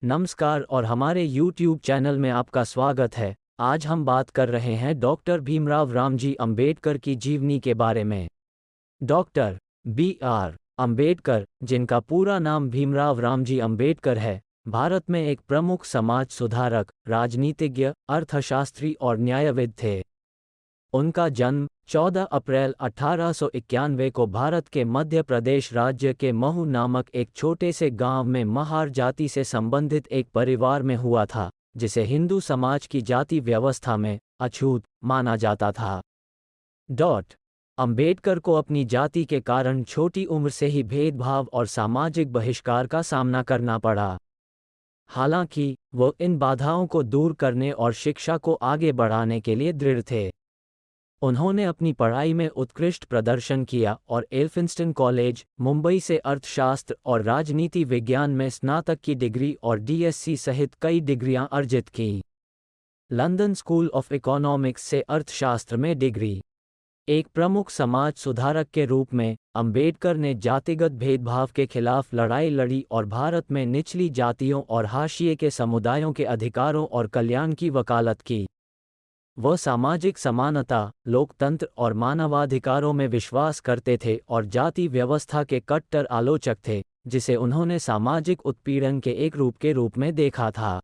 नमस्कार और हमारे YouTube चैनल में आपका स्वागत है। आज हम बात कर रहे हैं डॉक्टर भीमराव रामजी अंबेडकर की जीवनी के बारे में। Doctor B.R. अंबेडकर, जिनका पूरा नाम भीमराव रामजी अंबेडकर है, भारत में एक प्रमुख समाज सुधारक, राजनीतिज्ञ, अर्थशास्त्री और न्यायविद थे। उनका जन्म 14 अप्रैल 1891 को भारत के मध्य प्रदेश राज्य के महू नामक एक छोटे से गांव में महार जाति से संबंधित एक परिवार में हुआ था, जिसे हिंदू समाज की जाति व्यवस्था में अछूत माना जाता था। अंबेडकर को अपनी जाति के कारण छोटी उम्र से ही भेदभाव और सामाजिक बहिष्कार का सामना करना पड़ा। हालांकि वो इन बाधाओं को दूर करने और शिक्षा को आगे बढ़ाने के लिए दृढ़ थे। उन्होंने अपनी पढ़ाई में उत्कृष्ट प्रदर्शन किया और एल्फिंस्टन कॉलेज, मुंबई से अर्थशास्त्र और राजनीति विज्ञान में स्नातक की डिग्री और DSc सहित कई डिग्रियां अर्जित की। लंदन स्कूल ऑफ इकोनॉमिक्स से अर्थशास्त्र में डिग्री। एक प्रमुख समाज सुधारक के रूप में अंबेडकर ने जातिगत भेदभाव के खिलाफ लड़ाई लड़ी और भारत में निचली जातियों और हाशिए के समुदायों के अधिकारों और कल्याण की वकालत की। वह सामाजिक समानता, लोकतंत्र और मानवाधिकारों में विश्वास करते थे और जाति व्यवस्था के कट्टर आलोचक थे, जिसे उन्होंने सामाजिक उत्पीड़न के एक रूप के रूप में देखा था।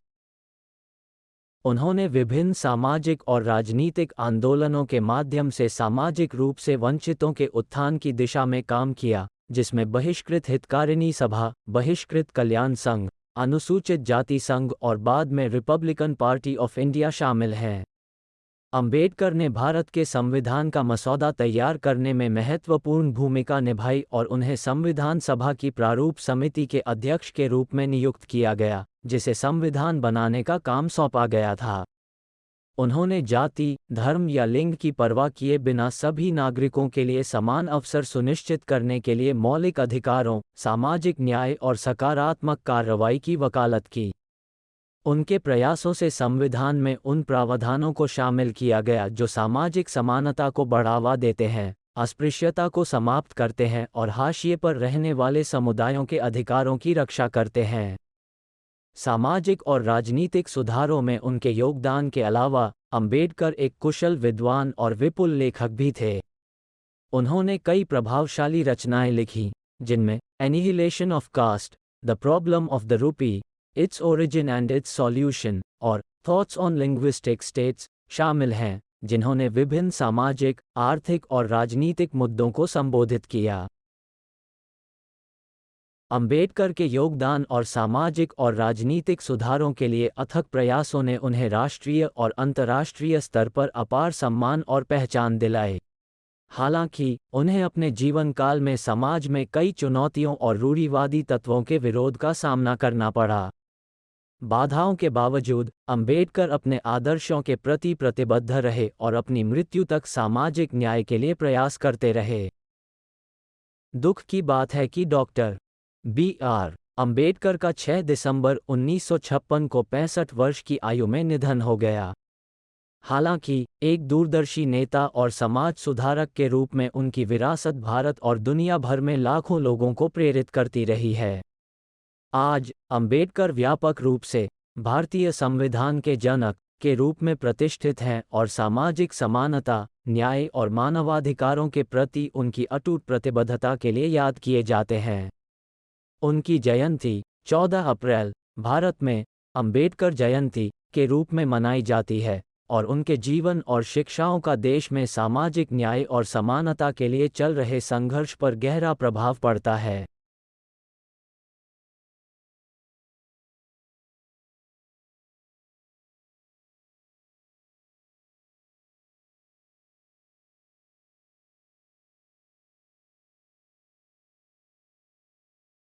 उन्होंने विभिन्न सामाजिक और राजनीतिक आंदोलनों के माध्यम से सामाजिक रूप से वंचितों के उत्थान की दिशा में काम किया, जिसमें बहिष्कृत हितकारिणी सभा, बहिष्कृत कल्याण संघ, अनुसूचित जाति संघ और बाद में रिपब्लिकन पार्टी ऑफ इंडिया शामिल हैं। अंबेडकर ने भारत के संविधान का मसौदा तैयार करने में महत्वपूर्ण भूमिका निभाई और उन्हें संविधान सभा की प्रारूप समिति के अध्यक्ष के रूप में नियुक्त किया गया, जिसे संविधान बनाने का काम सौंपा गया था। उन्होंने जाति, धर्म या लिंग की परवाह किए बिना सभी नागरिकों के लिए समान अवसर सुनिश्चित करने के लिए मौलिक अधिकारों, सामाजिक न्याय और सकारात्मक कार्रवाई की वकालत की। उनके प्रयासों से संविधान में उन प्रावधानों को शामिल किया गया जो सामाजिक समानता को बढ़ावा देते हैं, अस्पृश्यता को समाप्त करते हैं और हाशिए पर रहने वाले समुदायों के अधिकारों की रक्षा करते हैं। सामाजिक और राजनीतिक सुधारों में उनके योगदान के अलावा अंबेडकर एक कुशल विद्वान और विपुल लेखक भी थे। उन्होंने कई प्रभावशाली रचनाएं लिखी, जिनमें annihilation of caste, the problem of the rupee, its origin and its solution और थॉट्स ऑन लिंग्विस्टिक स्टेट्स शामिल हैं, जिन्होंने विभिन्न सामाजिक, आर्थिक और राजनीतिक मुद्दों को संबोधित किया। अंबेडकर के योगदान और सामाजिक और राजनीतिक सुधारों के लिए अथक प्रयासों ने उन्हें राष्ट्रीय और अंतर्राष्ट्रीय स्तर पर अपार सम्मान और पहचान दिलाई। हालांकि उन्हें अपने जीवन काल में समाज में कई चुनौतियों और रूढ़िवादी तत्वों के विरोध का सामना करना पड़ा। बाधाओं के बावजूद अंबेडकर अपने आदर्शों के प्रति प्रतिबद्ध रहे और अपनी मृत्यु तक सामाजिक न्याय के लिए प्रयास करते रहे। दुख की बात है कि डॉक्टर B.R. अंबेडकर का 6 दिसंबर 1956 को 65 वर्ष की आयु में निधन हो गया। हालांकि एक दूरदर्शी नेता और समाज सुधारक के रूप में उनकी विरासत भारत और दुनिया भर में लाखों लोगों को प्रेरित करती रही है। आज अंबेडकर व्यापक रूप से भारतीय संविधान के जनक के रूप में प्रतिष्ठित हैं और सामाजिक समानता, न्याय और मानवाधिकारों के प्रति उनकी अटूट प्रतिबद्धता के लिए याद किए जाते हैं। उनकी जयंती 14 अप्रैल भारत में अंबेडकर जयंती के रूप में मनाई जाती है और उनके जीवन और शिक्षाओं का देश में सामाजिक न्याय और समानता के लिए चल रहे संघर्ष पर गहरा प्रभाव पड़ता है।